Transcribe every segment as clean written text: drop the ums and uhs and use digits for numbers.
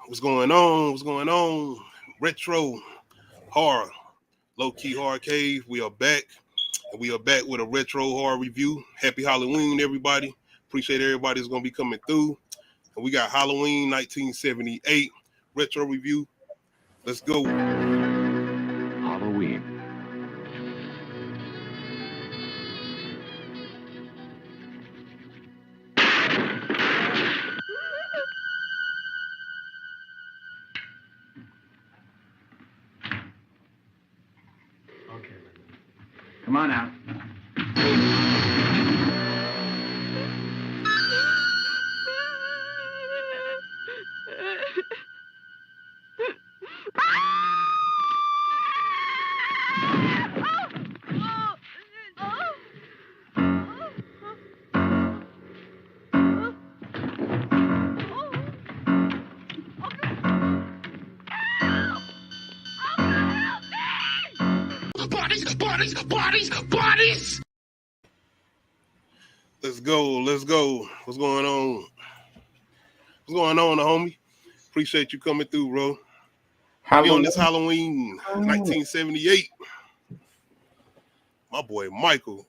What's going on? What's going on? Retro horror, low key horror cave. We are back, and we are back with a retro horror review. Happy Halloween, everybody! Appreciate everybody's gonna be coming through. And we got Halloween 1978 retro review. Let's go. Halloween. Okay, come on out. Bodies! Let's go. Let's go. What's going on? What's going on, homie? Appreciate you coming through, bro. We on this Halloween 1978. My boy Michael.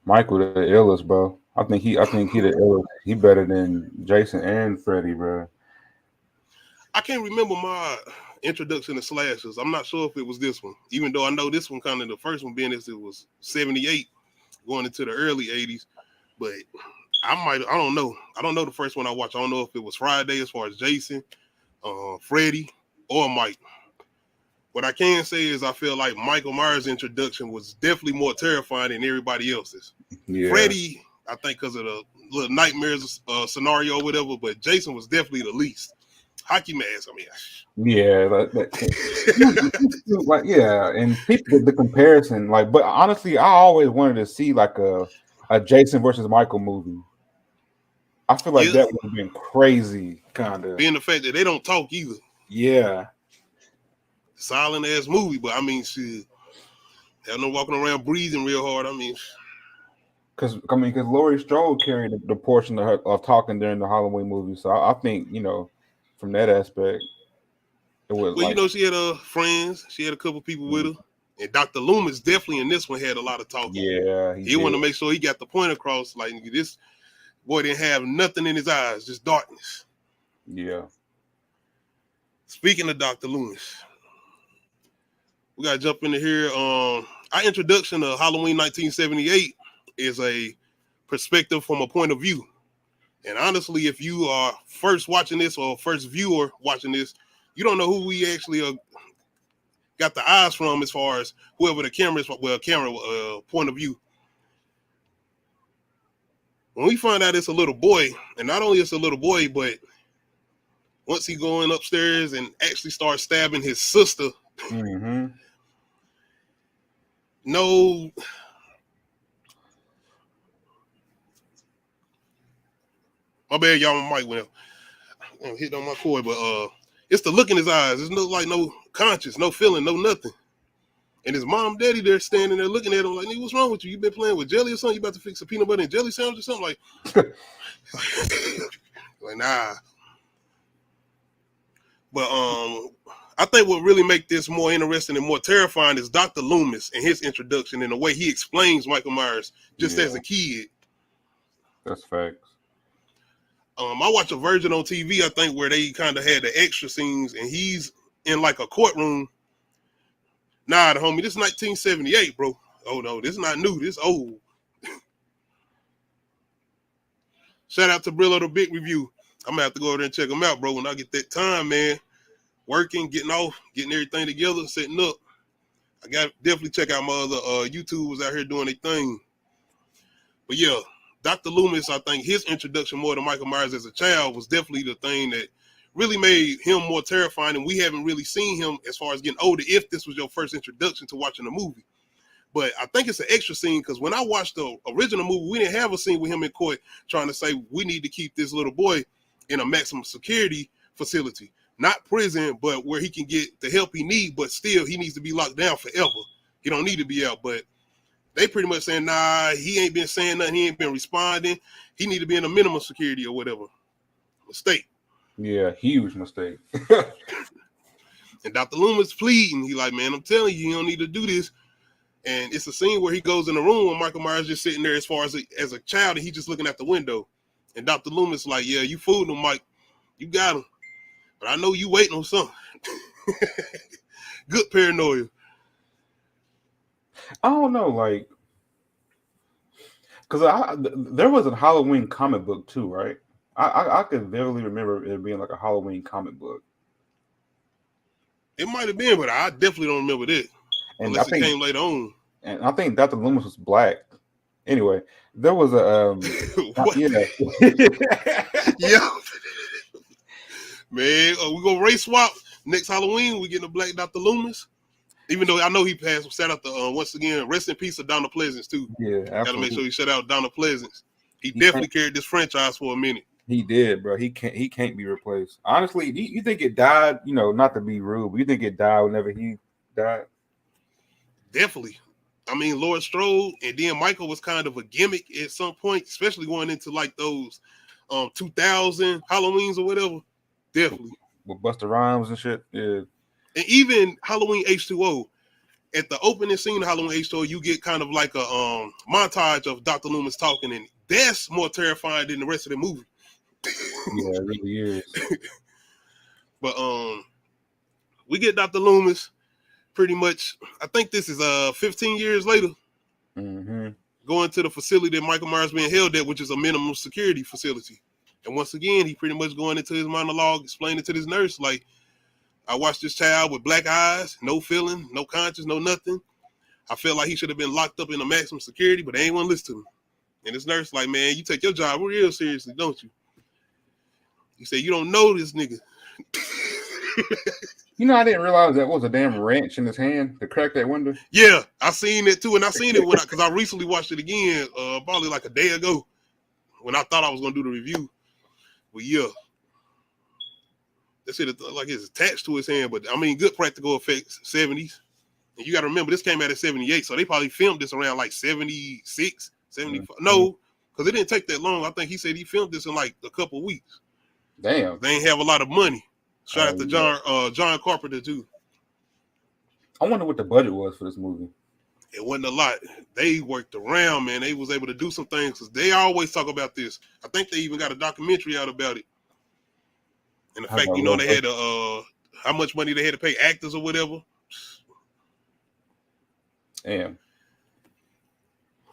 Michael the illest, bro. I think he the illest. He better than Jason and Freddy, bro. I can't remember my introduction to slashers. I'm not sure if it was this one, even though I know this one kind of the first one being as it was 78 going into the early 80s. But I don't know. I don't know the first one I watched. I don't know if it was Friday as far as Jason, Freddy, or Mike. What I can say is I feel like Michael Myers' introduction was definitely more terrifying than everybody else's. Yeah. Freddy, I think because of the little nightmares scenario or whatever, but Jason was definitely the least. Hockey mask, I mean. Yeah, like yeah, and people the comparison, like, but honestly, I always wanted to see like a Jason versus Michael movie. I feel like that would have been crazy, kind of. Being the fact that they don't talk either. Yeah. Silent ass movie, but I mean, shit. Have no walking around breathing real hard. I mean, because Laurie Strode carried the portion of talking during the Halloween movie, so I think from that aspect, it was. Well, she had friends. She had a couple people with her, and Dr. Loomis definitely in this one had a lot of talking. Yeah, he wanted to make sure he got the point across. Like this boy didn't have nothing in his eyes, just darkness. Yeah. Speaking of Dr. Loomis, we gotta jump into here. Our introduction to Halloween 1978 is a perspective from a point of view. And honestly, if you are first watching this or first viewer watching this, you don't know who we actually got the eyes from as far as whoever the camera is, camera point of view. When we find out it's a little boy, and not only it's a little boy, but once he going upstairs and actually starts stabbing his sister, no, my bad, y'all. My mic went up. I'm hitting on my cord, but it's the look in his eyes. There's no conscience, no feeling, no nothing. And his mom, daddy, they're standing there looking at him like, "Nigga, what's wrong with you? You been playing with jelly or something? You about to fix a peanut butter and jelly sandwich or something?" Like, like nah. But I think what really make this more interesting and more terrifying is Dr. Loomis and his introduction and the way he explains Michael Myers just as a kid. That's facts. I watched a version on TV, I think, where they kind of had the extra scenes, and he's in like a courtroom. Nah, the homie, this is 1978, bro. Oh no, this is not new. This old. Shout out to Brillo, the Big Review. I'm gonna have to go over there and check them out, bro. When I get that time, man, working, getting off, getting everything together, setting up. I got definitely check out my other YouTubers out here doing their thing. But yeah, Dr. Loomis, I think his introduction more to Michael Myers as a child was definitely the thing that really made him more terrifying, and we haven't really seen him as far as getting older if this was your first introduction to watching the movie. But I think it's an extra scene because when I watched the original movie, we didn't have a scene with him in court trying to say we need to keep this little boy in a maximum security facility. Not prison, but where he can get the help he needs, but still he needs to be locked down forever. He don't need to be out. But they pretty much saying, nah, he ain't been saying nothing. He ain't been responding. He need to be in a minimum security or whatever. Mistake. Yeah, huge mistake. And Dr. Loomis pleading. He like, man, I'm telling you, you don't need to do this. And it's a scene where he goes in the room and Michael Myers just sitting there as far as a child, and he's just looking at the window. And Dr. Loomis like, yeah, you fooled him, Mike. You got him. But I know you waiting on something. Good paranoia. I don't know, like, because there was a Halloween comic book too, right? I could vividly remember it being like a Halloween comic book. It might have been, but I definitely don't remember that. And Unless it came later on. And I think Dr. Loomis was black. Anyway, there was a yeah. Yeah. Man, we gonna race swap next Halloween. We getting a black Dr. Loomis. Even though I know he passed, shout out to once again, rest in peace to Donna Pleasance too. Yeah, absolutely. Gotta make sure you shout out Donna Pleasance. He definitely carried this franchise for a minute. He did, bro. He can't be replaced. Honestly, you think it died? You know, not to be rude, but you think it died whenever he died? Definitely. I mean, Laurie Strode and then Michael was kind of a gimmick at some point, especially going into like those 2000 Halloweens or whatever. Definitely. With Busta Rhymes and shit. Yeah. And even Halloween H2O, at the opening scene of Halloween H2O, you get kind of like a montage of Dr. Loomis talking, and that's more terrifying than the rest of the movie. Yeah, it really is. But we get Dr. Loomis pretty much. I think this is 15 years later. Mm-hmm. Going to the facility that Michael Myers being held at, which is a minimum security facility. And once again, he pretty much going into his monologue, explaining to this nurse, like, I watched this child with black eyes, no feeling, no conscience, no nothing. I felt like he should have been locked up in a maximum security, but they ain't want to listen to him. And this nurse like, man, you take your job real seriously, don't you? He said, you don't know this nigga. You know, I didn't realize that was a damn wrench in his hand to crack that window. Yeah, I seen it too, and I seen it when because I recently watched it again, probably like a day ago, when I thought I was gonna do the review. But yeah, that shit like it's attached to his hand. But I mean, good practical effects, 70s, and you got to remember this came out in 78, so they probably filmed this around like 76, 75. Mm-hmm. No, because it didn't take that long. I think he said he filmed this in like a couple weeks. Damn, they ain't have a lot of money. Shout out to John Carpenter too. I wonder what the budget was for this movie. It wasn't a lot. They worked around, man. They was able to do some things because they always talk about this. I think they even got a documentary out about it. And the fact, you know, they had how much money they had to pay actors or whatever. Damn.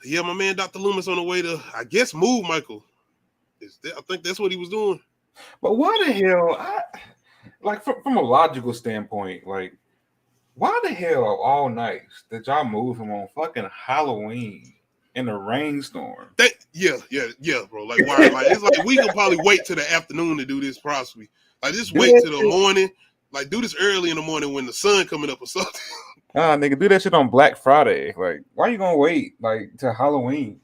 Yeah, my man, Dr. Loomis on the way to, I guess, move Michael. I think that's what he was doing. But why the hell? Like from a logical standpoint, like why the hell of all nights did y'all move him on fucking Halloween in a rainstorm? Yeah, bro. Like why? Like it's like we can probably wait till the afternoon to do this, possibly. Like just wait till the morning. Like do this early in the morning when the sun coming up or something. Nigga, do that shit on Black Friday. Like, why you gonna wait like till Halloween?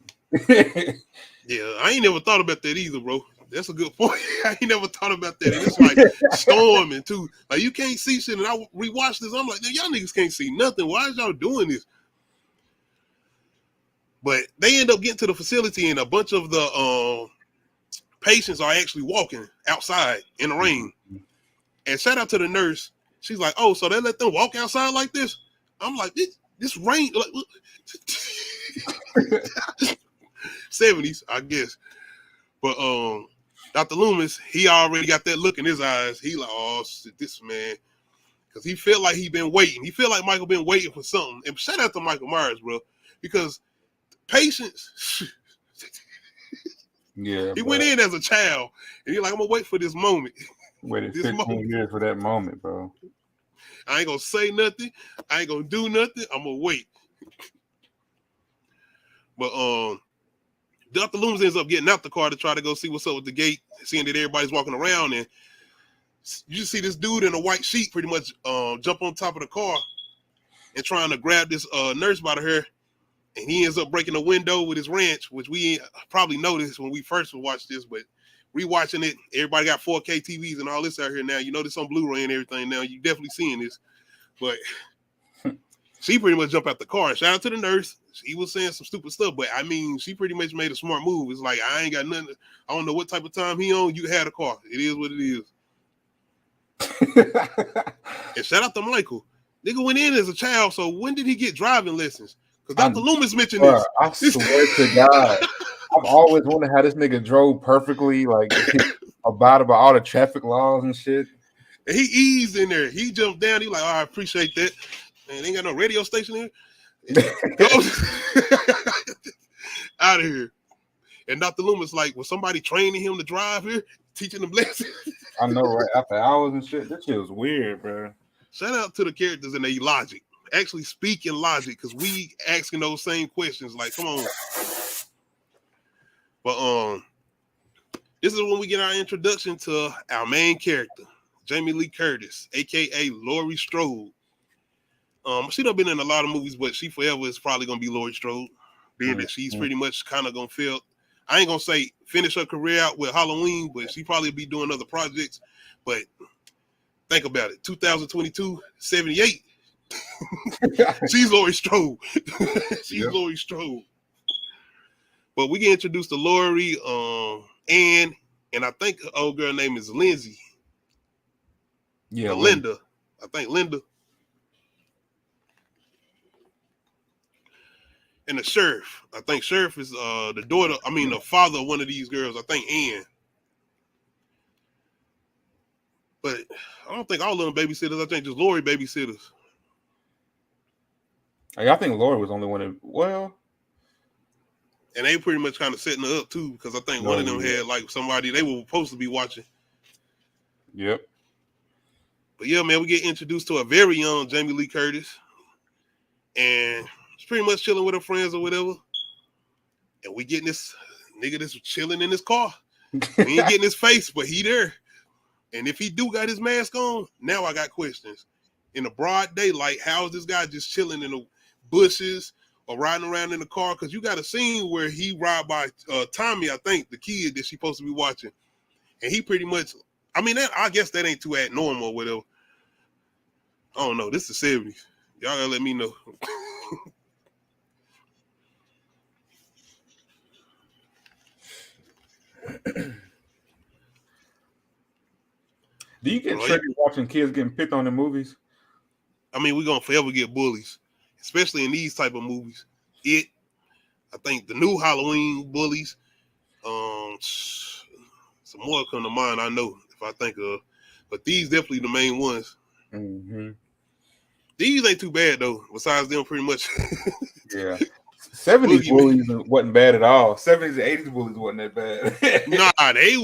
Yeah, I ain't never thought about that either, bro. That's a good point. I ain't never thought about that. It's like storming too. Like you can't see shit. And I rewatched this. I'm like, y'all niggas can't see nothing. Why is y'all doing this? But they end up getting to the facility and a bunch of the patients are actually walking outside in the rain. And shout out to the nurse. She's like, oh, so they let them walk outside like this? I'm like, this rain. Like, 70s, I guess. But Dr. Loomis, he already got that look in his eyes. He like, oh shit, this man, because he felt like he been waiting. He felt like Michael been waiting for something. And shout out to Michael Myers, bro, because patience. Yeah, he went in as a child, and he's like, I'm gonna wait for this moment. Waited 15 years for that moment, bro. I ain't gonna say nothing. I ain't gonna do nothing. I'm gonna wait. But Dr. Loomis ends up getting out the car to try to go see what's up with the gate, seeing that everybody's walking around, and you just see this dude in a white sheet pretty much jump on top of the car and trying to grab this nurse by the hair, and he ends up breaking the window with his wrench, which we probably noticed when we first watched this, but rewatching it, everybody got 4K TVs and all this out here now. You know this on Blu-ray and everything now. You definitely seeing this, but she pretty much jumped out the car. Shout out to the nurse. She was saying some stupid stuff, but I mean, she pretty much made a smart move. It's like, I ain't got nothing. I don't know what type of time he on. You had a car. It is what it is. And shout out to Michael. Nigga went in as a child, so when did he get driving lessons? Because Dr. Loomis mentioned Bruh, this. I swear to God, I've always wondered how this nigga drove perfectly, like about all the traffic laws and shit. And he eased in there. He jumped down. He like, oh, I appreciate that. Man, ain't got no radio station here. Go out of here. And Dr. Loomis like, was somebody training him to drive here, teaching him lessons? I know, right? After hours and shit, that shit was weird, bro. Shout out to the characters and their logic. Actually speaking logic, because we asking those same questions. Like, come on. But this is when we get our introduction to our main character, Jamie Lee Curtis, aka Laurie Strode. She done been in a lot of movies, but she forever is probably gonna be Laurie Strode, being that she's pretty much kind of gonna feel. I ain't gonna say finish her career out with Halloween, but she probably be doing other projects. But think about it, 2022, 78. She's Laurie Strode. She's Laurie Strode. But we get introduced to Laurie, and I think her old girl name is Lindsay. Yeah, Linda. I think Linda. And the sheriff. I think sheriff is the daughter. I mean, the father of one of these girls. I think Ann. But I don't think all of them babysitters. I think just Laurie babysitters. I think Laurie was the only one that, well. And they pretty much kind of setting her up too, because I think one of them had like somebody they were supposed to be watching. Yep. But yeah, man, we get introduced to a very young Jamie Lee Curtis. And she's pretty much chilling with her friends or whatever. And we getting this nigga that's chilling in his car. We ain't getting his face, but he there. And if he do got his mask on, now I got questions. In the broad daylight, how is this guy just chilling in the bushes or riding around in the car? Because you got a scene where he ride by Tommy, I think, the kid that she's supposed to be watching. And he pretty much, I mean, I guess that ain't too abnormal or whatever. I don't know. This is the 70s. Y'all gotta let me know. Do you get triggered watching kids getting picked on in movies? I mean, we're gonna forever get bullies, especially in these type of movies. I think the new Halloween bullies, some more come to mind, I know, if I think of, but these definitely the main ones. Mm-hmm. These ain't too bad though, besides them pretty much. Yeah. 70s bullies wasn't bad at all. 70s and 80s bullies wasn't that bad. Nah, they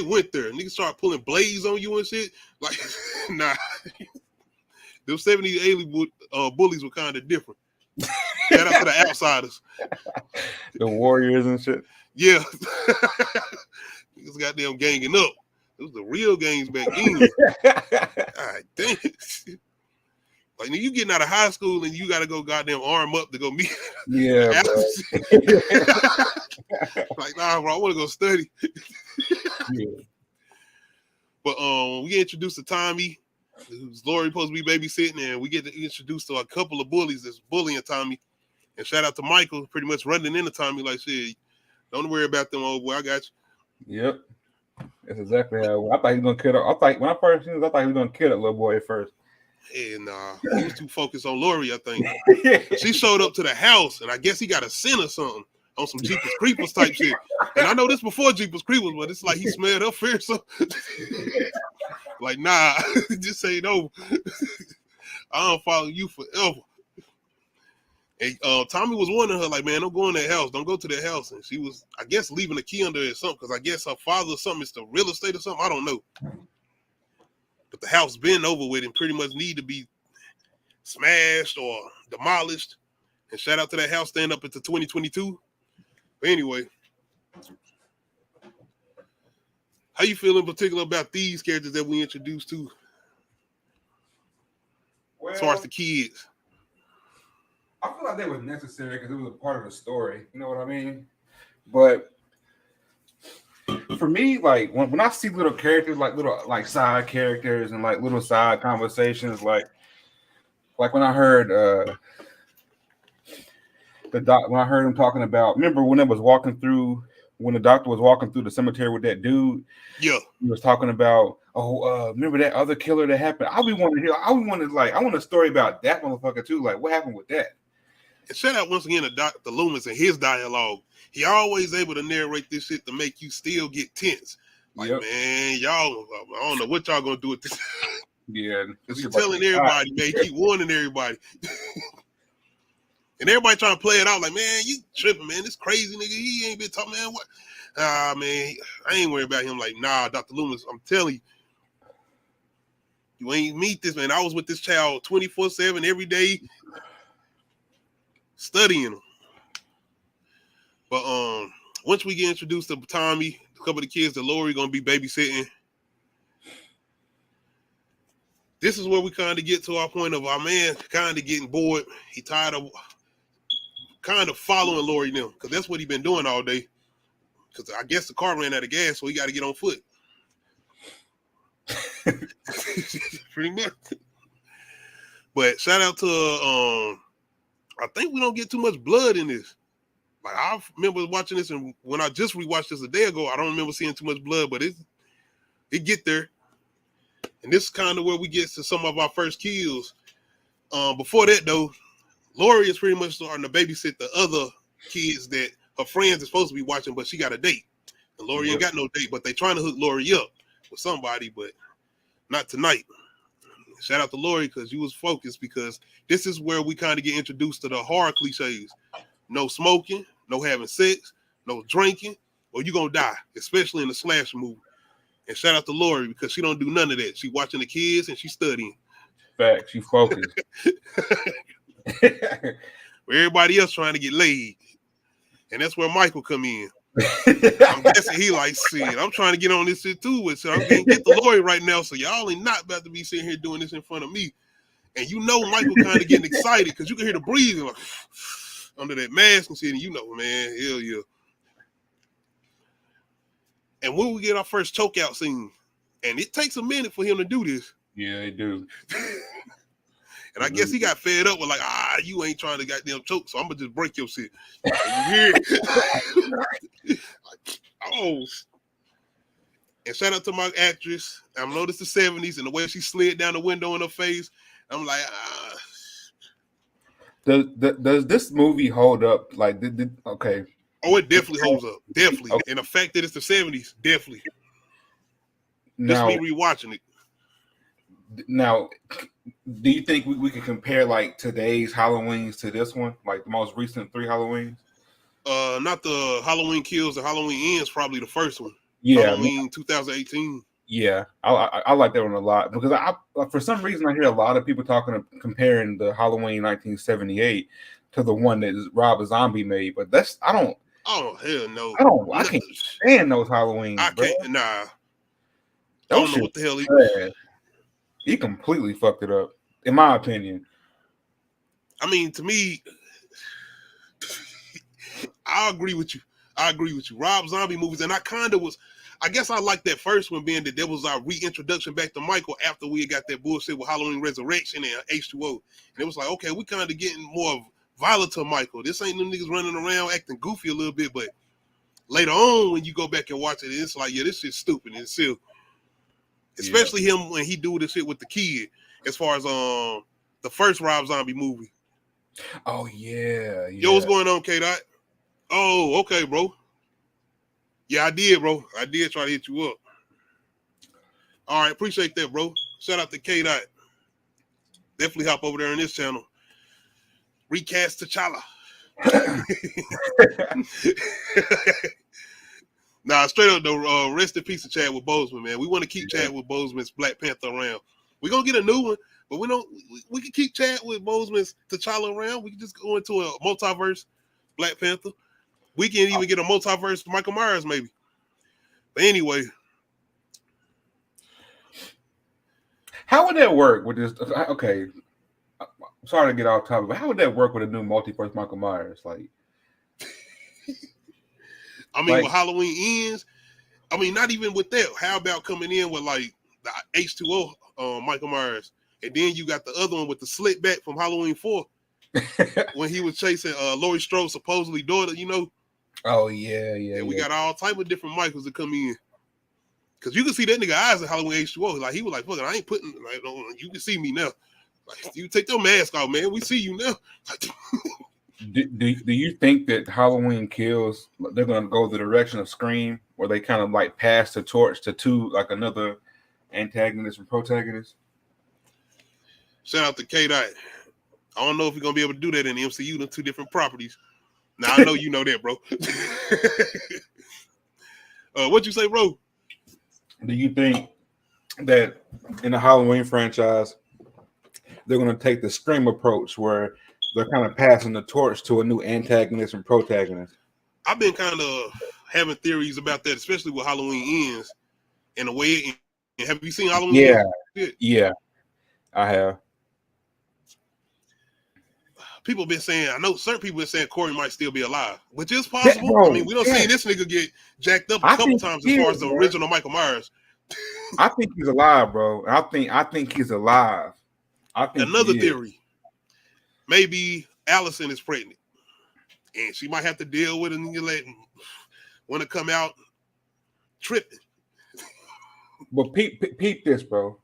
went there. Niggas start pulling blades on you and shit. Like, nah. Them 70s alien bullies were kind of different. Shout out to the outsiders. The Warriors and shit. Yeah. Niggas got them ganging up. It was the real gangs back then. God damn. Like, you getting out of high school and you got to go goddamn arm up to go meet. Yeah, like, nah, bro, I want to go study. Yeah. But we get introduced to Tommy, who's Laurie supposed to be babysitting, and we get introduced to a couple of bullies that's bullying Tommy. And shout out to Michael, pretty much running into Tommy like, shit, don't worry about them, old boy, I got you. Yep. That's exactly how I thought he was gonna kill. I thought when I first seen this, I thought he was gonna kill that little boy at first. And he was too focused on Laurie, I think. She showed up to the house, and I guess he got a scent or something on some Jeepers Creepers type shit. And I know this before Jeepers Creepers, but it's like he smelled her fierce. Like, nah, just ain't over. I don't follow you forever. And Tommy was warning her, like, man, don't go in that house. Don't go to that house. And she was, I guess, leaving the key under it or something, because I guess her father or something is the real estate or something. I don't know. But the house been over with and pretty much need to be smashed or demolished. And shout out to that house staying up into 2022. But anyway, how you feel in particular about these characters that we introduced to? Well, as far as the kids. I feel like they were necessary because it was a part of the story. You know what I mean? But for me, like when I see little characters, like little like side characters and like little side conversations, like when I heard when I heard him talking about, remember when I was walking through when the doctor was walking through the cemetery with that dude, Yeah. he was talking about, remember that other killer that happened? I want a story about that motherfucker too. Like, what happened with that? And shout out once again to Dr. Loomis and his dialogue. He always able to narrate this shit to make you still get tense. Like, man, y'all, I don't know what y'all gonna do with this. Yeah. He's telling everybody, man, he keep warning everybody. And everybody trying to play it out like, man, you tripping, man. This crazy nigga, he ain't been talking, man. What? Man, I ain't worried about him. Like, nah, Dr. Loomis, I'm telling you, you ain't meet this, man. I was with this child 24/7 every day, studying him. But once we get introduced to Tommy, a couple of the kids that Lori gonna be babysitting, this is where we kind of get to our point of our man kind of getting bored. He tired of kind of following Lori now, because that's what he been doing all day. Because I guess the car ran out of gas, so he got to get on foot. Pretty much. But shout out to, I think we don't get too much blood in this. Like, I remember watching this, and when I just rewatched this a day ago, I don't remember seeing too much blood, but it get there. And this is kind of where we get to some of our first kills. Before that, though, Lori is pretty much starting to babysit the other kids that her friends are supposed to be watching, but she got a date. And Lori ain't got no date, but they trying to hook Lori up with somebody, but not tonight. Shout out to Lori because you was focused, because this is where we kind of get introduced to the horror cliches. No smoking, no having sex, no drinking, or you gonna die, especially in the slasher movie. And shout out to Lori because she don't do none of that. She watching the kids and she studying. Facts, she focused. Where everybody else trying to get laid. And that's where Michael come in. I'm guessing he like, shit, I'm trying to get on this shit too. So I'm going to get the Lori right now. So y'all ain't not about to be sitting here doing this in front of me. And you know Michael kind of getting excited because you can hear the breathing like, under that mask and shit. And you know, man, hell yeah. And when we get our first chokeout scene, and it takes a minute for him to do this. Yeah, they do. And I guess he got fed up with like, you ain't trying to goddamn choke, so I'm gonna just break your shit. And you hear it. Like, oh. And shout out to my actress. I noticed the 70s and the way she slid down the window in her face. I'm like, Does this movie hold up? Like, okay. Oh, it definitely holds up. Definitely. Okay. And the fact that it's the 70s, definitely. Now, just me rewatching it. Now, do you think we could compare like today's Halloweens to this one? Like the most recent 3 Halloweens? Not the Halloween Kills, the Halloween Ends, probably the first one. Yeah. Halloween 2018. Yeah, I like that one a lot because I for some reason I hear a lot of people comparing the Halloween 1978 to the one that Rob Zombie made, but I don't. Oh hell no! I can't stand those Halloweens. I can't. Bro. Nah. I don't know what the hell he completely fucked it up, in my opinion. I mean, to me, I agree with you. Rob Zombie movies, and I guess I like that first one being that there was our reintroduction back to Michael after we got that bullshit with Halloween Resurrection and H2O. And it was like, okay, we kind of getting more violent to Michael. This ain't them niggas running around acting goofy a little bit, but later on when you go back and watch it, it's like, yeah, this shit's stupid and silly. Especially him when he do this shit with the kid, as far as the first Rob Zombie movie. Oh yeah. Yo, what's going on, K-Dot? Oh, okay, bro. Yeah, I did, bro. I did try to hit you up. All right, appreciate that, bro. Shout out to K-Dot. Definitely hop over there on this channel. Recast T'Challa. Nah, straight up though, rest in peace to Chadwick Boseman, man. We want to keep Chadwick Boseman's Black Panther around. We're gonna get a new one, but we can keep Chadwick Boseman's T'Challa around. We can just go into a multiverse Black Panther. We can even get a multiverse Michael Myers, maybe. But anyway. How would that work with this? Okay. I'm sorry to get off topic, but how would that work with a new multiverse Michael Myers? Like, I mean, with Halloween Ends, I mean, not even with that. How about coming in with like the H2O Michael Myers, and then you got the other one with the slick back from Halloween 4 when he was chasing Laurie Strode's supposedly daughter. You know, Oh yeah, yeah. And we yeah. got all type of different Michaels that come in. Cause you can see that nigga eyes in Halloween H2O. Like he was like, fuck it, I ain't putting like you can see me now. Like, you take your mask off, man. We see you now. Do you think that Halloween Kills they're gonna go the direction of Scream, where they kind of like pass the torch to two like another antagonist and protagonist? Shout out to K Dot. I don't know if we're gonna be able to do that in the MCU. They're two different properties. Now I know you know that, bro. What you say, bro? Do you think that in the Halloween franchise they're gonna take the Scream approach where they're kind of passing the torch to a new antagonist and protagonist? I've been kind of having theories about that, especially with Halloween Ends and the way it ends. Have you seen Halloween Ends? Yeah, I have. People been saying, I know certain people been saying Corey might still be alive, which is possible. Bro, I mean, we don't see this nigga get jacked up a couple times as far as the original Michael Myers. I think he's alive, bro. I think he's alive. I think another theory. Maybe Allison is pregnant, and she might have to deal with it and want to come out tripping. But peep this, bro.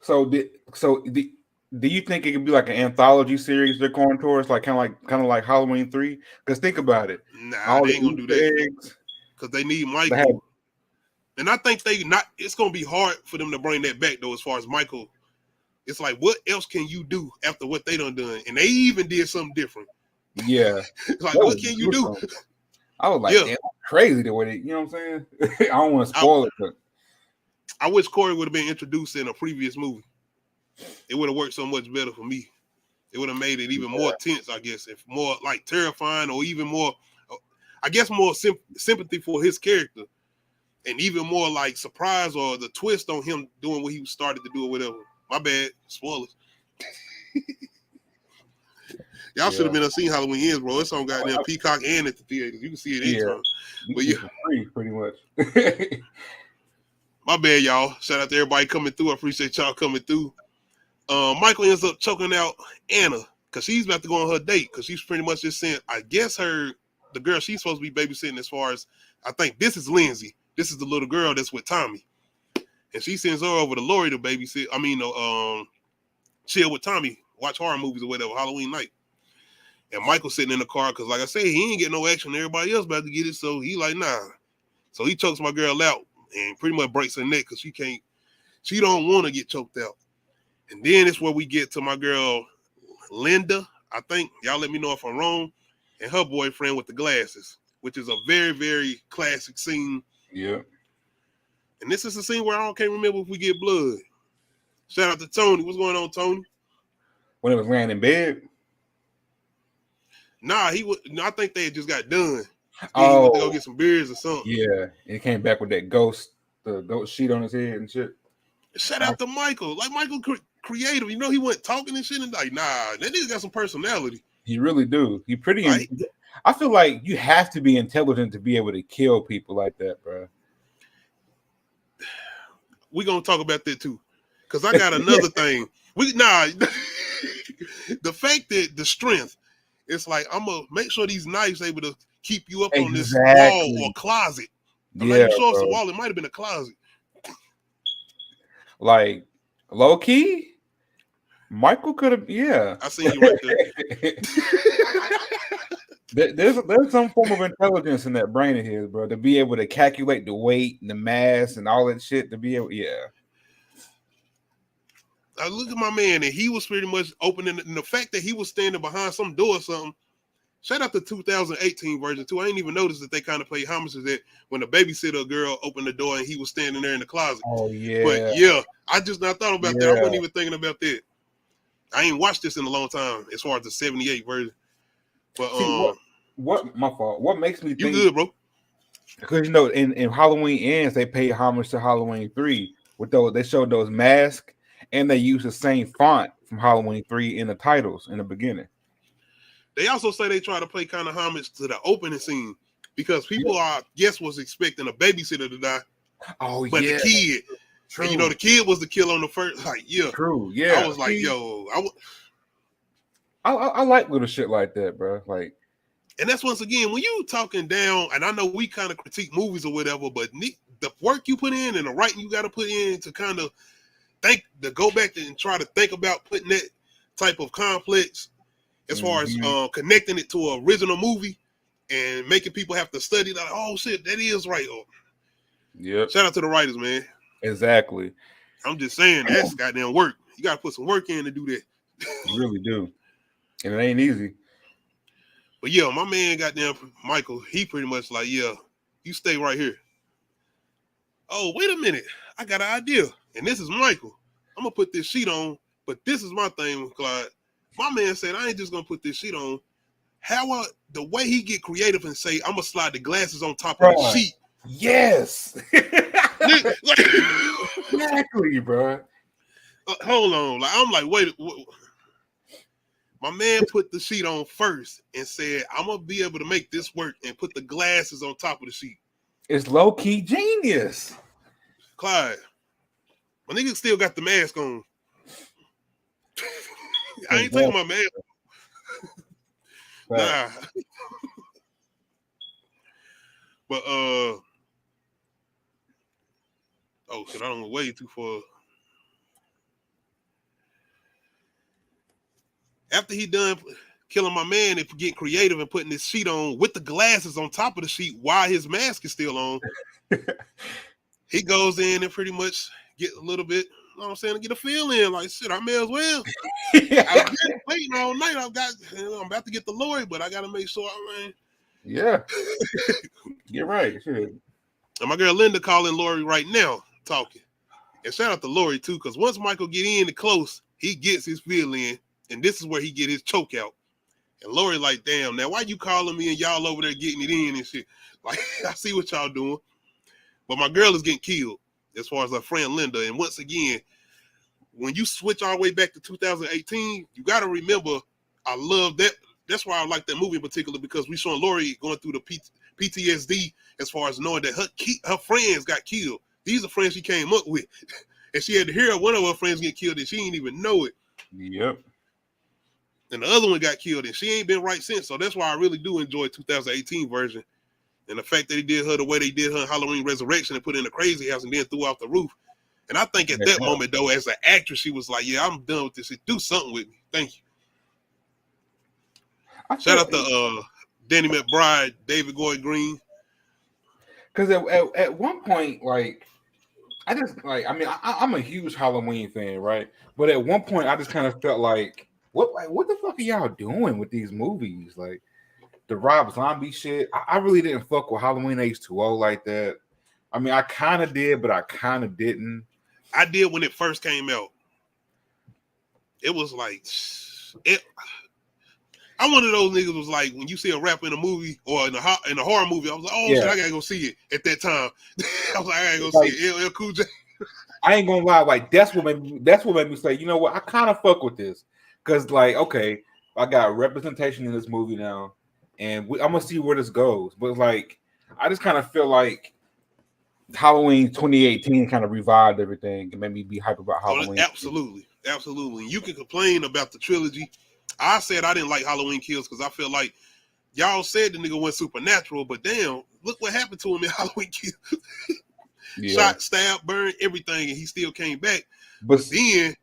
So do you think it could be like an anthology series they're going towards, like kind of like Halloween 3? Because think about it. Nah, they ain't gonna do that because they need Michael. And I think it's gonna be hard for them to bring that back though, as far as Michael. It's like, what else can you do after what they done? And they even did something different. Yeah. It's like, what can you do? I was like, damn, crazy the way they, you know what I'm saying? I don't want to spoil it, but I wish Corey would have been introduced in a previous movie. It would have worked so much better for me. It would have made it even more tense, I guess, if more like terrifying, or even more, I guess, more sympathy for his character, and even more like surprise or the twist on him doing what he started to do or whatever. My bad, spoilers. Y'all should have been seeing Halloween Ends, bro. It's on goddamn Peacock and at the theaters. You can see it anytime. But yeah, free, pretty much. My bad, y'all. Shout out to everybody coming through. I appreciate y'all coming through. Michael ends up choking out Anna because she's about to go on her date because she's pretty much just saying, I guess the girl she's supposed to be babysitting, as far as I think this is Lindsay. This is the little girl that's with Tommy. And she sends her over to Lori to babysit. I mean, chill with Tommy, watch horror movies or whatever, Halloween night. And Michael's sitting in the car because, like I said, he ain't getting no action. Everybody else about to get it, so he like, nah. So he chokes my girl out and pretty much breaks her neck because she don't want to get choked out. And then it's where we get to my girl Linda, I think. Y'all let me know if I'm wrong. And her boyfriend with the glasses, which is a very, very classic scene. Yeah. And this is the scene where I can't remember if we get blood. Shout out to Tony. What's going on, Tony? When it was laying in bed? Nah, I think they had just got done. Oh, he went to go get some beers or something. Yeah, and he came back with that ghost sheet on his head and shit. Shout out to Michael. Like, Michael creative. You know, he went talking and shit and like, nah, that nigga got some personality. He really do. He pretty. I feel like you have to be intelligent to be able to kill people like that, bro. We're gonna talk about that too, because I got another thing. The fact that the strength, it's like, I'm gonna make sure these knives able to keep you up on this wall or closet. I'm not even sure it's a wall. It might have been a closet. Like, low key, Michael could have. Yeah, I seen you right there. There's some form of intelligence in that brain of his, bro, to be able to calculate the weight and the mass and all that shit. To be able, I look at my man, and he was pretty much opening, and the fact that he was standing behind some door or something. Shout out the 2018 version too. I ain't even noticed that they kind of played homage to that when the babysitter girl opened the door and he was standing there in the closet. Oh yeah. But yeah, I just not thought about that. I wasn't even thinking about that. I ain't watched this in a long time as far as the 78 version. But what my fault? What makes me think you good, bro? Because you know, in Halloween Ends, they paid homage to Halloween 3 with those. They showed those masks and they used the same font from Halloween 3 in the titles in the beginning. They also say they try to play kind of homage to the opening scene because people was expecting a babysitter to die. Oh, but the kid, and, you know, the kid was the kill on the first. Like, true, yeah. I was like, yo, I like little shit like that, bro. Like, And that's once again when you talking down, and I know we kind of critique movies or whatever, but the work you put in and the writing you got to put in to kind of to go back and try to think about putting that type of complex as far as connecting it to an original movie and making people have to study like, oh shit, that is right. Oh, yeah. Shout out to the writers, man. Exactly. I'm just saying that's goddamn work. You got to put some work in to do that. You really do, and it ain't easy. But yeah, my man, goddamn Michael, he pretty much like, yeah, you stay right here. Oh, wait a minute, I got an idea, and this is Michael. I'm gonna put this sheet on, but this is my thing, Clyde. My man said, I ain't just gonna put this sheet on. How the way he get creative and say, I'm gonna slide the glasses on top of the sheet. Yes. Exactly, bro. Hold on. Like, I'm like, wait. My man put the sheet on first and said, I'm gonna be able to make this work and put the glasses on top of the sheet. It's low-key genius. Clyde, my nigga still got the mask on. I ain't taking my mask. Nah. But oh shit, I don't want to way too far. After he done killing my man and getting creative and putting this sheet on with the glasses on top of the sheet while his mask is still on, he goes in and pretty much get a little bit, you know what I'm saying, to get a feel in. Like, shit, I may as well. I've been waiting all night. I'm about to get the lorry, but I got to make sure Yeah. You're right. Sure. And my girl Linda calling Lori right now, talking. And shout out to Lori, too, because once Michael get in close, he gets his feel in. And this is where he get his choke out. And Lori like, damn, now why you calling me and y'all over there getting it in and shit? Like, I see what y'all doing. But my girl is getting killed as far as her friend Linda. And once again, when you switch all the way back to 2018, you got to remember, I love that. That's why I like that movie in particular, because we saw Lori going through the PTSD as far as knowing that her friends got killed. These are friends she came up with. And she had to hear one of her friends get killed and she didn't even know it. Yep. And the other one got killed, and she ain't been right since. So that's why I really do enjoy 2018 version. And the fact that he did her the way they did her in Halloween Resurrection and put her in the crazy house and then threw off the roof. And I think at that moment, though, as an actress, she was like, yeah, I'm done with this. Do something with me. Thank you. Shout out to Danny McBride, David Gordon Green. Because at one point, like, I'm a huge Halloween fan, right? But at one point, I just kind of felt like, what the fuck are y'all doing with these movies? Like the Rob Zombie shit. I really didn't fuck with Halloween H2O like that. I mean, I kind of did, but I kind of didn't. I did when it first came out. It was like I'm one of those niggas was like, when you see a rapper in a movie or in a horror movie, I was like, oh shit, I gotta go see it at that time. I was like, I gotta go see it. LL Cool J. I ain't gonna lie, like that's what made me say, you know what, I kind of fuck with this. Because, like, okay, I got representation in this movie now, and I'm going to see where this goes. But, like, I just kind of feel like Halloween 2018 kind of revived everything and made me be hype about Halloween. Absolutely. Absolutely. You can complain about the trilogy. I said I didn't like Halloween Kills because I feel like y'all said the nigga went supernatural, but damn, look what happened to him in Halloween Kills. Yeah. Shot, stabbed, burned, everything, and he still came back. But then,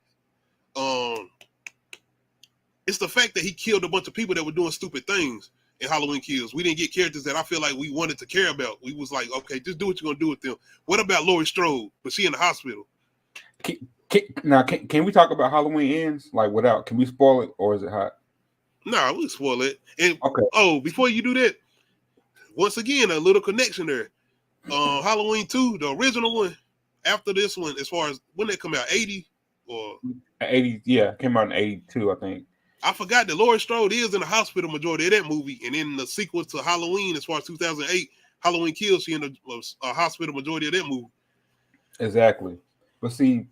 it's the fact that he killed a bunch of people that were doing stupid things in Halloween Kills. We didn't get characters that I feel like we wanted to care about. We was like, okay, just do what you're going to do with them. What about Laurie Strode? But she in the hospital. Can we talk about Halloween Ends? Like, without, can we spoil it or is it hot? No, we spoil it. And okay. Before you do that, once again, a little connection there. Halloween 2, the original one, after this one, as far as when they come out, 80 or 80, yeah, came out in 82, I think. I forgot that Laurie Strode is in the hospital majority of that movie, and in the sequel to Halloween, as far as 2008, Halloween Kills, she in the hospital majority of that movie. Exactly, but see,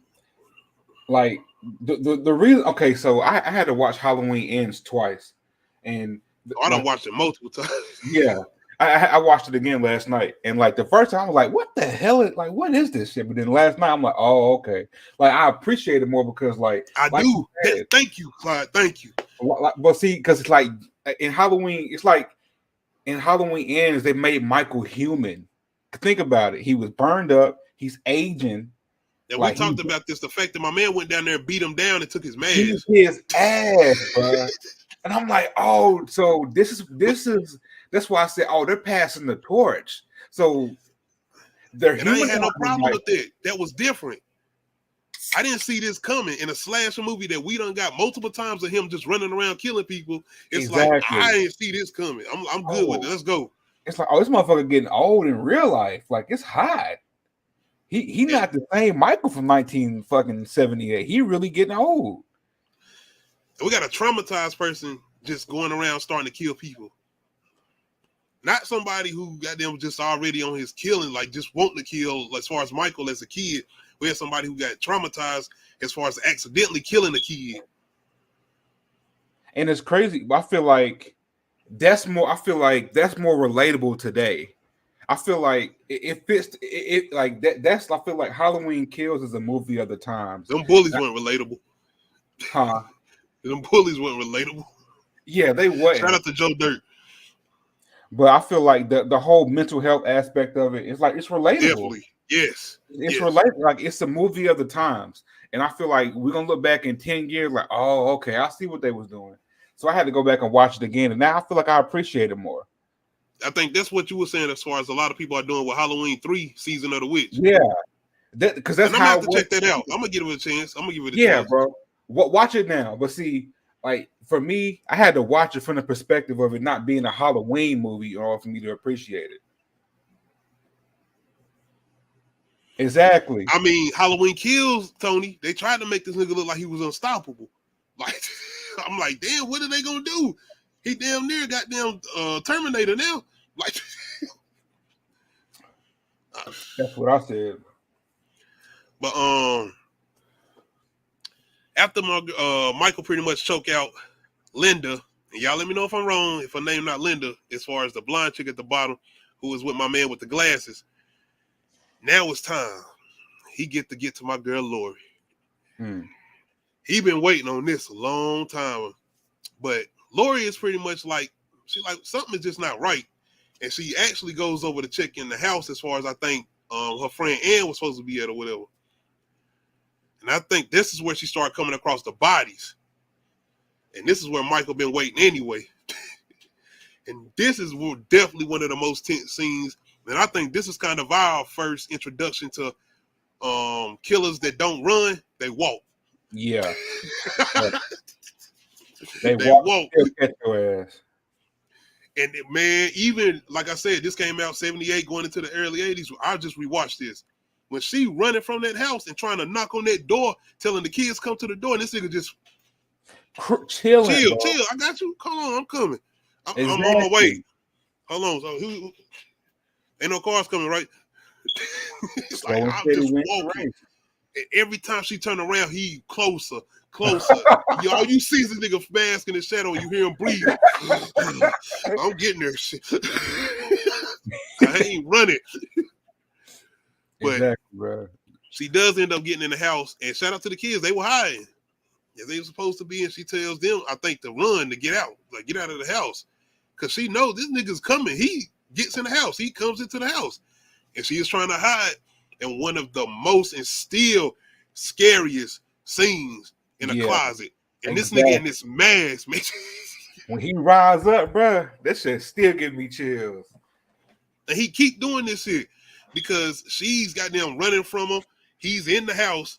like the reason. Okay, so I had to watch Halloween Ends twice, and I done watched it multiple times. Yeah. I watched it again last night, and like the first time I was like, "What the hell? Like, what is this shit?" But then last night I'm like, "Oh, okay." Like I appreciate it more because, like, I do. Thank you, Clyde. Thank you. But see, because it's like in Halloween, it's like in Halloween Ends, they made Michael human. Think about it. He was burned up. He's aging. And Like, we talked about this, the fact that my man went down there and beat him down and took his mask. his ass, bro. And I'm like, oh, so this is that's why I said, oh, they're passing the torch. So they're And I ain't had no problem like, with that. That was different. I didn't see this coming in a slasher movie that we done got multiple times of him just running around killing people. It's like, I didn't see this coming. I'm good with it. Let's go. It's like, oh, this motherfucker getting old in real life. Like, it's hot. He not the same Michael from 1978. He really getting old. We got a traumatized person just going around starting to kill people. Not somebody who got them just already on his killing, like just wanting to kill, like, as far as Michael as a kid. We had somebody who got traumatized as far as accidentally killing a kid. And it's crazy. I feel like that's more relatable today. I feel like it fits it like that. That's I feel like Halloween Kills is a movie of the times. Them bullies weren't relatable. Huh? Them bullies weren't relatable. Yeah, they weren't. Shout out to Joe Dirt. But I feel like the whole mental health aspect of it is like it's relatable. Definitely. Yes. It's relatable. Like it's a movie of the times. And I feel like we're gonna look back in 10 years, like, oh, okay, I see what they was doing. So I had to go back and watch it again. And now I feel like I appreciate it more. I think that's what you were saying as far as a lot of people are doing with Halloween 3 Season of the Witch. Yeah. Because that's and I'm gonna have to check that out. I'm gonna give it a chance. Yeah, bro. Watch it now. But see, like for me, I had to watch it from the perspective of it not being a Halloween movie in order for me to appreciate it. Exactly. I mean, Halloween Kills, Tony. They tried to make this nigga look like he was unstoppable. Like, I'm like, damn, what are they gonna do? He damn near goddamn Terminator now. Like, that's what I said. But after Michael pretty much choke out Linda, and y'all let me know if I'm wrong, if her name not Linda, as far as the blonde chick at the bottom who was with my man with the glasses. Now it's time. He get to my girl Lori. He been waiting on this a long time, but Lori is pretty much like something is just not right, and she actually goes over to check in the house as far as I think her friend Ann was supposed to be at or whatever. And I think this is where she started coming across the bodies, and this is where Michael been waiting anyway. And this is definitely one of the most tense scenes. And I think this is kind of our first introduction to killers that don't run, they walk. Yeah. they walk. Catch your ass. And man, even like I said, this came out 78 going into the early 80s. I just rewatched this. When she running from that house and trying to knock on that door, telling the kids come to the door, and this nigga just chill. I got you. Come on, I'm coming. I'm on my way. Hold on. So ain't no cars coming, right? It's like I'm just walking. And every time she turn around, he closer. All you see is this nigga mask in the shadow. You hear him breathing. I'm getting there. Shit. I ain't running. But exactly, bro. She does end up getting in the house. And shout out to the kids. They were hiding. As they were supposed to be. And she tells them, I think, to run, to get out. Like, get out of the house. Because she knows this nigga's coming. He gets in the house. He comes into the house. And she is trying to hide in one of the most and still scariest scenes in a closet. And this nigga in this mask, man. When he rise up, bro, that shit still give me chills. And he keep doing this shit because she's got them running from him. He's in the house.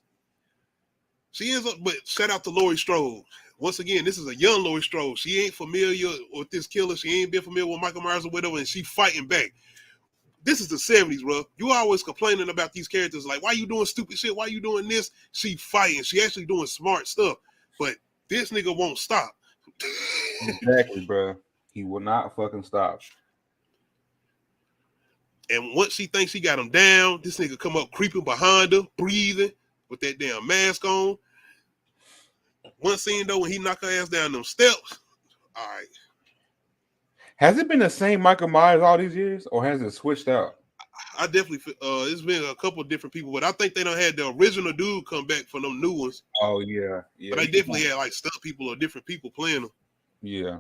She ends up, but shout out to Laurie Strode. Once again, this is a young Laurie Strode. She ain't familiar with this killer. She ain't been familiar with Michael Myers or whatever, and she fighting back. This is the 70s, bro. You always complaining about these characters, like, why you doing stupid shit? Why you doing this? She fighting. She actually doing smart stuff. But this nigga won't stop. Exactly, bro. He will not fucking stop. And once she thinks she got him down, this nigga come up creeping behind her, breathing, with that damn mask on. One scene, though, when he knocked her ass down them steps, all right. Has it been the same Michael Myers all these years, or has it switched out? I definitely, it's been a couple of different people, but I think they done had the original dude come back for them new ones. Oh, yeah. But they definitely had, like, stunt people or different people playing them. Yeah.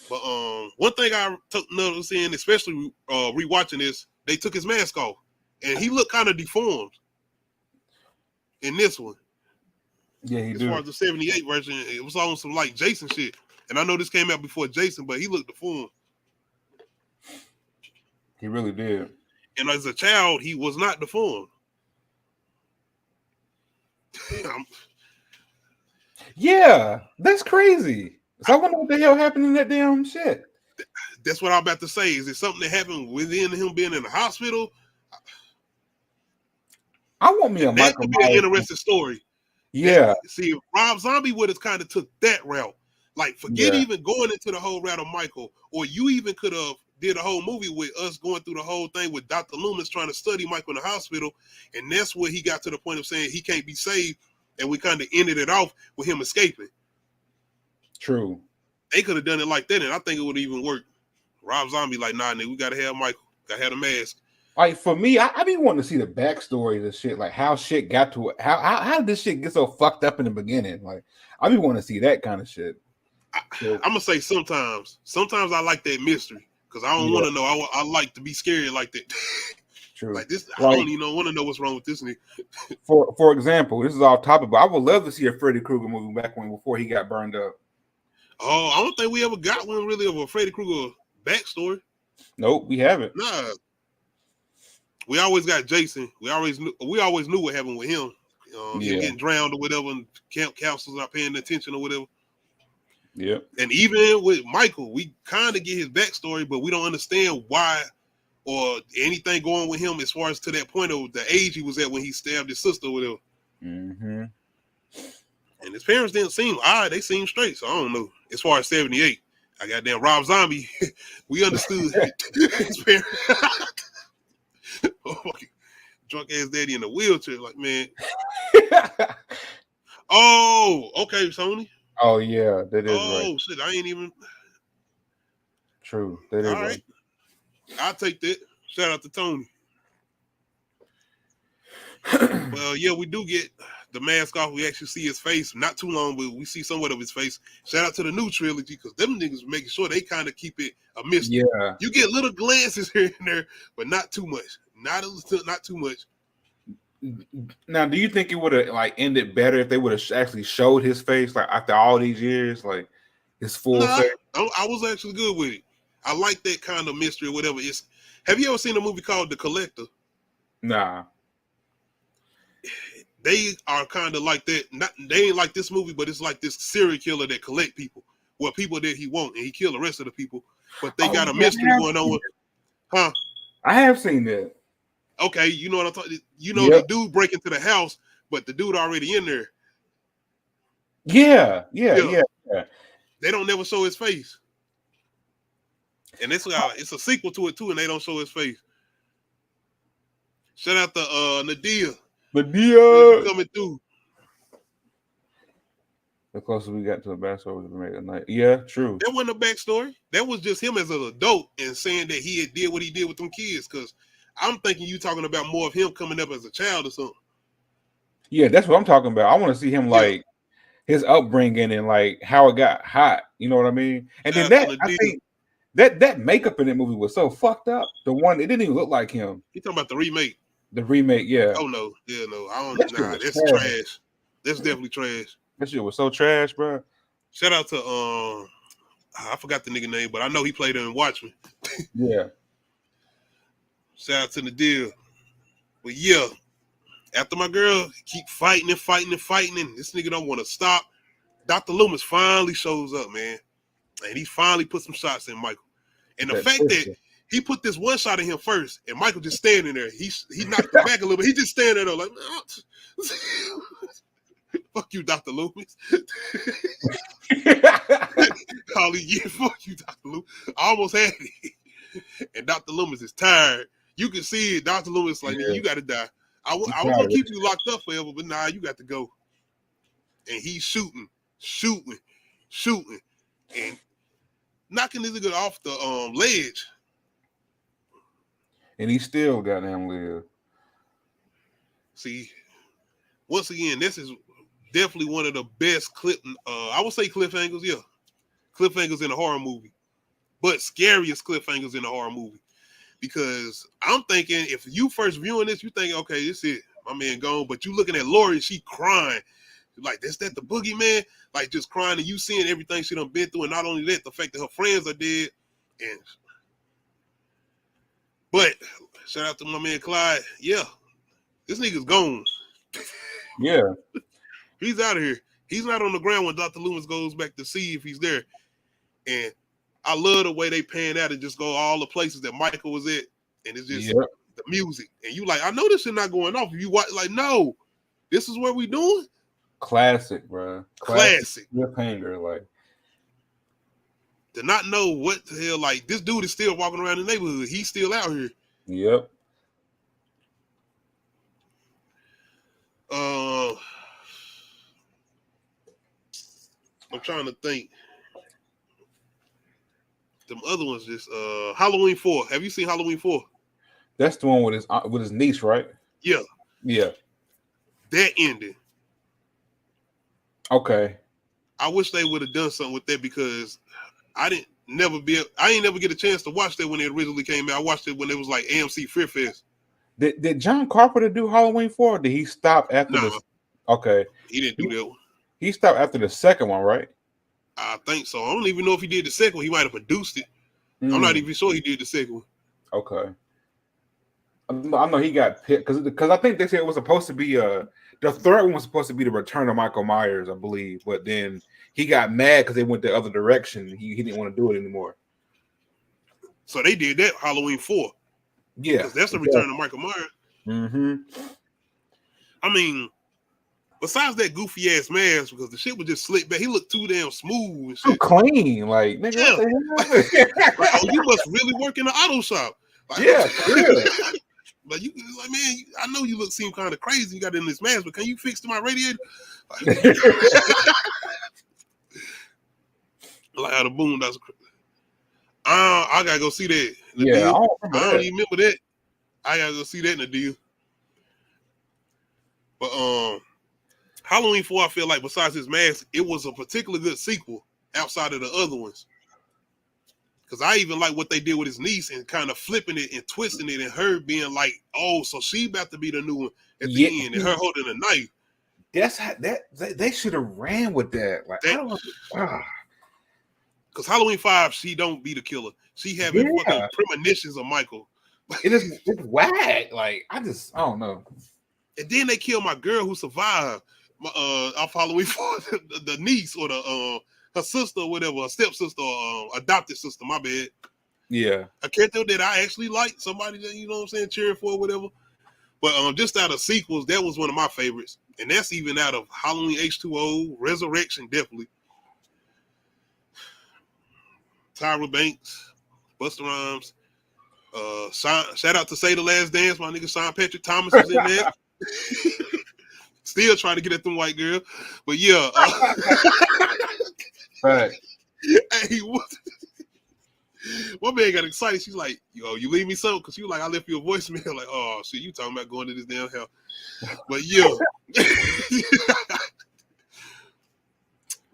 But one thing I took notice in, especially rewatching this, they took his mask off, and he looked kind of deformed in this one. Yeah, he As do. far as the '78 version, it was on some like Jason shit. And I know this came out before Jason, but he looked deformed. He really did. And as a child, he was not deformed. Yeah, that's crazy. So I wonder what the hell happened in that damn shit. That's what I'm about to say. Is it something that happened within him being in the hospital? I want me a That Michael could be an Myers. interesting story. Yeah, See, if Rob Zombie would have kind of took that route, like forget Yeah. even going into the whole route of Michael, or you even could have did a whole movie with us going through the whole thing with Dr. Loomis trying to study Michael in the hospital, and that's where he got to the point of saying he can't be saved, and we kind of ended it off with him escaping. true. They could have done it like that, and I think it would even work. Rob Zombie like, nah, nigga, we gotta have Michael, gotta have the mask. Like for me, I be wanting to see the backstory of this shit, like how shit got to it. How did this shit get so fucked up in the beginning? Like I be wanting to see that kind of shit. So, I'm gonna say sometimes I like that mystery because I don't Yeah. want to know. I like to be scared like that. true. Like this, I Like- don't even want to know what's wrong with this nigga. For example, this is off topic, but I would love to see a Freddy Krueger movie back before he got burned up. Oh, I don't think we ever got one really of a Freddy Krueger backstory. Nope, we haven't. Nah, we always got Jason. We always knew what happened with him. Him Yeah. getting drowned or whatever, and camp counselors not paying attention or whatever. Yep. And even with Michael, we kind of get his backstory, but we don't understand why or anything going with him as far as to that point of the age he was at when he stabbed his sister or whatever. Mm-hmm. And his parents didn't seem odd; they seemed straight. So I don't know. As far as '78, I got damn Rob Zombie. We understood his parents. Oh, fucking drunk ass daddy in a wheelchair, like man. Oh, okay, Sony. Oh yeah, that is Oh right. shit, I ain't even. True. That is All right. right, I'll take that. Shout out to Tony. Well, yeah, we do get the mask off. We actually see his face. Not too long, but we see somewhat of his face. Shout out to the new trilogy because them niggas making sure they kind of keep it a mystery. Yeah. You get little glances here and there, but not too much. Not too much. Now, do you think it would have like ended better if they would have actually showed his face, like after all these years, like his full Nah, face? I was actually good with it. I like that kind of mystery or whatever. Have you ever seen a movie called The Collector? Nah. They are kind of like that. They ain't like this movie, but it's like this serial killer that collect people. Well, people that he won't, and he kill the rest of the people. But they got a mystery going on. Huh? I have seen that. Okay, you know what I'm talking. You know Yep. the dude break into the house, but the dude already in there. Yeah. They don't never show his face, and it's a sequel to it too, and they don't show his face. Shout out to Nadia Medea. coming through. The closer we got to the basketball was make a night. Yeah, true. That wasn't a backstory. That was just him as an adult and saying that he had did what he did with them kids. Because I'm thinking you talking about more of him coming up as a child or something. Yeah, that's what I'm talking about. I want to see him like his upbringing and like how it got hot. You know what I mean? And then Shout out that to I Nadia. think that makeup in that movie was so fucked up. The one it didn't even look like him. You talking about the remake? The remake, yeah. Oh no, yeah, no, I don't. That shit Nah, was that's trash. trash. That's definitely trash. That shit was so trash, bro. Shout out to I forgot the nigga name, but I know he played in Watchmen. Yeah. Shout out to Nadia. But yeah, after my girl keep fighting and this nigga don't want to stop. Dr. Loomis finally shows up, man, and he finally put some shots in Michael. And the fact that he put this one shot at him first, and Michael just standing there. He knocked him back a little bit. He just standing there like, fuck you, Dr. Loomis. Holly, yeah, fuck you, Dr. Loomis. I almost had it. And Dr. Loomis is tired. You can see it. Dr. Loomis like, Yeah. you got to die. I was tired going of to keep you locked up forever, but nah, you got to go. And he's shooting, and knocking this nigga off the ledge. And he still goddamn live. See, once again, this is definitely one of the best I would say cliffhangers, yeah. Cliffhangers in a horror movie. but scariest cliffhangers in a horror movie. Because I'm thinking, if you first viewing this, you think, okay, this is it, my man gone. But you looking at Lori, she crying. You're like, that's that the boogeyman? Like, just crying, and you seeing everything she done been through. And not only that, the fact that her friends are dead. But shout out to my man Clyde. Yeah, this nigga's gone. Yeah. He's out of here. He's not on the ground when Dr. Loomis goes back to see if he's there. And I love the way they pan out and just go all the places that Michael was at. And it's just the music. And you like, I know this shit not going off. If you watch, like, no, this is what we doing? Classic, bro. Classic. Cliffhanger, like. To not know what the hell, like, this dude is still walking around the neighborhood. He's still out here. Yep. I'm trying to think. Them other ones just Halloween 4. Have you seen Halloween 4? That's the one with his niece, right? Yeah. Yeah. That ended. Okay. I wish they would have done something with that because I ain't never get a chance to watch that when it originally came out. I watched it when it was like AMC Fear Fest. Did John Carpenter do Halloween 4? Or did he stop after the? Okay. He didn't do that one. He stopped after the second one, right? I think so. I don't even know if he did the second one. He might have produced it. I'm not even sure he did the second one. Okay. I know he got picked because I think they said it was supposed to be the third one was supposed to be the return of Michael Myers, I believe, but then he got mad because they went the other direction. He didn't want to do it anymore. So they did that Halloween 4. Yeah, because that's the return of Michael Myers. Mm-hmm. I mean, besides that goofy ass mask, because the shit was just slick back. He looked too damn smooth and shit. Too clean, like nigga. Yeah. What the hell? Oh, you must really work in the auto shop. Like, yeah. But you like, man, I know you seem kind of crazy. You got in this mask, but can you fix my radiator? Like how the Boondocks. I gotta go see that. Yeah, I don't even remember that. I gotta go see that in the deal. But Halloween 4, I feel like besides his mask, it was a particularly good sequel outside of the other ones. Because I even like what they did with his niece and kind of flipping it and twisting it and her being like, oh, so she about to be the new one at the end and her holding a knife. That's how they should have ran with that. Like, I don't because Halloween 5, she don't be the killer. She having fucking premonitions of Michael. It's whack. Like, I don't know. And then they kill my girl who survived off Halloween 4, the niece or the her sister or whatever, her stepsister or adopted sister, my bad. Yeah. A character that I actually like, somebody that, you know what I'm saying, cheering for or whatever. But just out of sequels, that was one of my favorites. And that's even out of Halloween H2O, Resurrection, definitely. Tyra Banks, Busta Rhymes. Shout out to Say the Last Dance. My nigga Sean Patrick Thomas was in there. Still trying to get at them white girl. But yeah. Right. Hey, one man got excited. She's like, yo, you leave me something? Because you like, I left you a voicemail. Like, oh, shit, you talking about going to this damn hell. But yeah.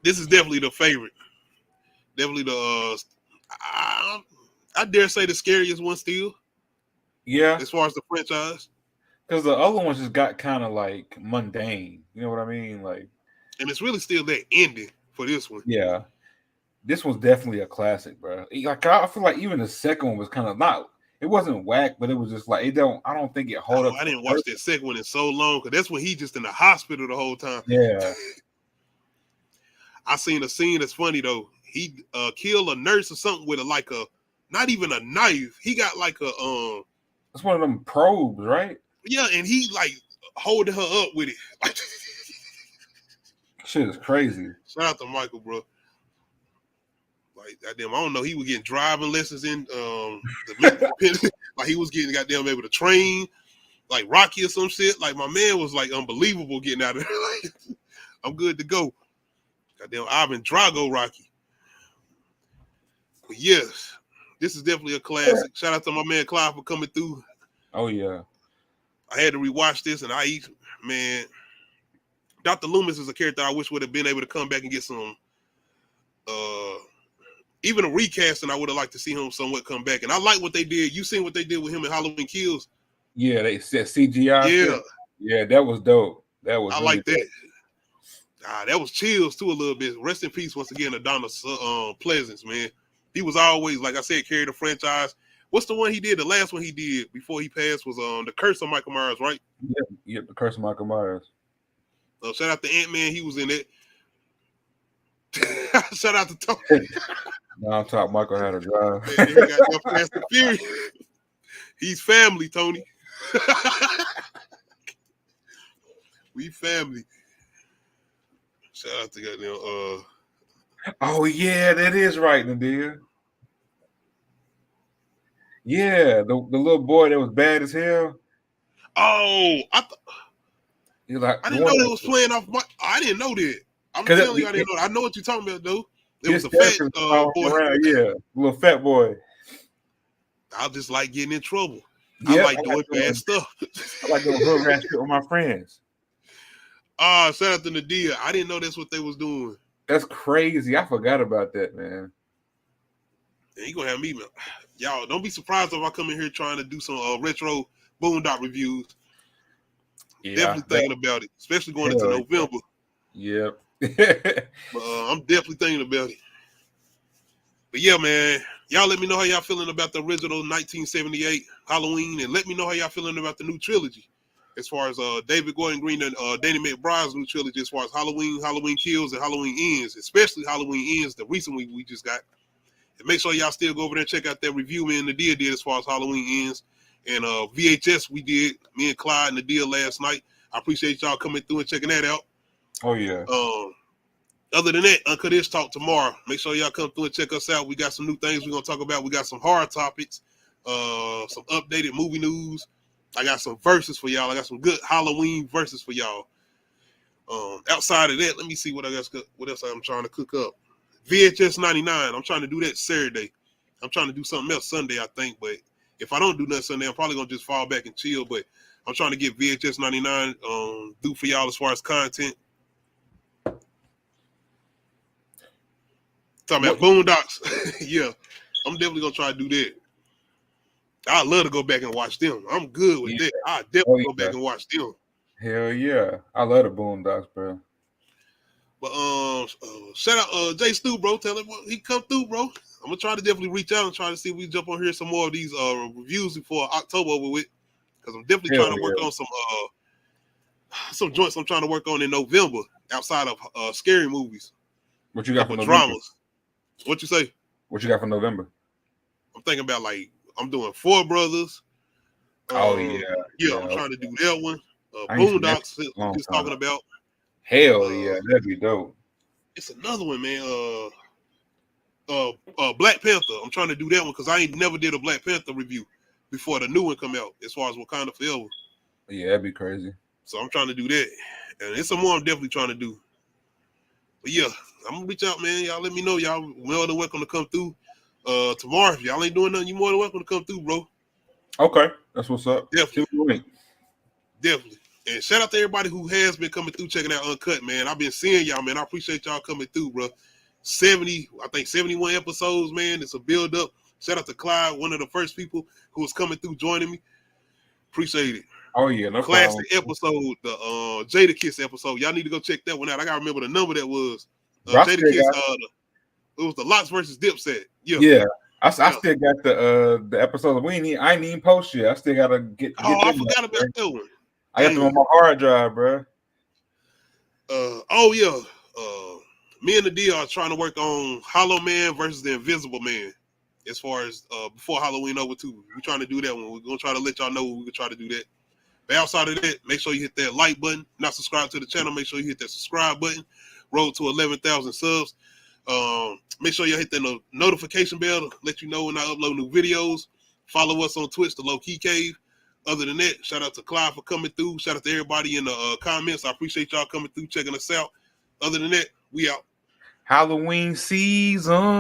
This is definitely the favorite. Definitely the, I dare say the scariest one still. Yeah. As far as the franchise. Because the other ones just got kind of like mundane. You know what I mean? Like, and it's really still that ending for this one. Yeah. This one's definitely a classic, bro. Like, I feel like even the second one was kind of it wasn't whack, but it was just like, I don't think it hold up. I didn't watch that second one in so long because that's when he just in the hospital the whole time. Yeah. I seen a scene that's funny though. He killed a nurse or something with not even a knife. He got like a it's one of them probes, right? Yeah, and he like holding her up with it. Shit is crazy. Shout out to Michael, bro. Like, goddamn, I don't know. He was getting driving lessons in like he was getting goddamn able to train like Rocky or some shit. Like my man was like unbelievable getting out of there. Like, I'm good to go. Goddamn Ivan Drago Rocky. But yes, this is definitely a classic. Shout out to my man Clyde for coming through. Oh yeah. I had to rewatch this and man, Dr. Loomis is a character I wish would have been able to come back and get some even a recasting, I would have liked to see him somewhat come back. And I like what they did. You seen what they did with him in Halloween Kills? Yeah, they said CGI. Yeah, shit. Yeah, that was dope. That was I really like that. That was chills too a little bit. Rest in peace once again, Adonis Pleasance, man. He was always, like I said, carried the franchise. What's the one he did? The last one he did before he passed was The Curse of Michael Myers, right? Yep, The Curse of Michael Myers. Shout out to Ant-Man, he was in it. Shout out to Tony. Now I'm talking Michael had a drive. Man, he got that Fast and Furious. He's family, Tony. We family. Shout out to goddamn Oh yeah, that is right, Nadia. Yeah, the little boy that was bad as hell. Oh, He's like, I didn't know they was playing off my. I didn't know that. I'm 'Cause telling you, I didn't know that. I know what you're talking about, though. It was his a fat character boy. around, yeah, little fat boy. I just like getting in trouble. Yeah, I like doing bad stuff. I like doing hood rat shit with my friends. Shout out to Nadia. I didn't know that's what they was doing. That's crazy. I forgot about that, man. And he gonna have me, man. Y'all, don't be surprised if I come in here trying to do some retro Boondock reviews. Yeah, Definitely thinking about it, especially going into November. Yep. But I'm definitely thinking about it. But yeah, man, y'all let me know how y'all feeling about the original 1978 Halloween, and let me know how y'all feeling about the new trilogy, as far as David Gordon Green and Danny McBride's new trilogy, as far as Halloween, Halloween Kills, and Halloween Ends, especially Halloween Ends, the recent one we just got. And make sure y'all still go over there and check out that review me and Nadia did as far as Halloween Ends. And VHS we did, me and Clyde and Nadia last night. I appreciate y'all coming through and checking that out. Oh yeah. Other than that, Uncut Ish Talk tomorrow. Make sure y'all come through and check us out. We got some new things we're gonna talk about. We got some horror topics, some updated movie news. I got some verses for y'all. I got some good Halloween verses for y'all. Outside of that, let me see what else I'm trying to cook up. VHS 99. I'm trying to do that Saturday. I'm trying to do something else Sunday, I think. But if I don't do nothing Sunday, I'm probably gonna just fall back and chill. But I'm trying to get VHS 99 do for y'all as far as content. Talking about Boondocks. Yeah, I'm definitely gonna try to do that. I'd love to go back and watch them. I'm good with that. I definitely go back and watch them. Hell yeah. I love the Boondocks, bro. But shout out Jay Stu, bro. Tell him he come through, bro. I'm gonna try to definitely reach out and try to see if we jump on here some more of these reviews before October over with. Because I'm definitely trying to work on some joints I'm trying to work on in November outside of scary movies. What you got for November? Dramas. What you say? What you got for November? I'm thinking about I'm doing Four Brothers. Oh yeah. I'm trying to do that one. Boondocks just talking about. Hell yeah, that'd be dope. It's another one, man. Black Panther. I'm trying to do that one because I ain't never did a Black Panther review before the new one come out, as far as Wakanda Forever. Yeah, that'd be crazy. So I'm trying to do that. And it's some more I'm definitely trying to do. But yeah, I'm gonna reach out, man. Y'all let me know. Y'all more than welcome to come through. Tomorrow, if y'all ain't doing nothing, you more than welcome to come through, bro. Okay, that's what's up. Definitely. And shout out to everybody who has been coming through, checking out Uncut, man. I've been seeing y'all, man. I appreciate y'all coming through, bro. 71 episodes, man. It's a build up. Shout out to Clyde, one of the first people who was coming through, joining me. Appreciate it. Oh yeah, no classic problem. episode, the Jadakiss episode. Y'all need to go check that one out. I gotta remember the number that was. Jadakiss, it was the Lots versus Dipset. Yeah. I still got the episode. I ain't even post yet. I still gotta get. I forgot about that one. I got them on my hard drive, bro. Me and Nadia are trying to work on Hollow Man versus the Invisible Man. As far as before Halloween over too, we're trying to do that one. We're gonna try to let y'all know we can try to do that. But outside of that, make sure you hit that like button. Not subscribe to the channel. Make sure you hit that subscribe button. Road to 11,000 subs. Make sure you hit that notification bell to let you know when I upload new videos. Follow us on Twitch, The Low Key Cave. Other than that, shout out to Clyde for coming through. Shout out to everybody in the comments. I appreciate y'all coming through, checking us out. Other than that, we out. Halloween season.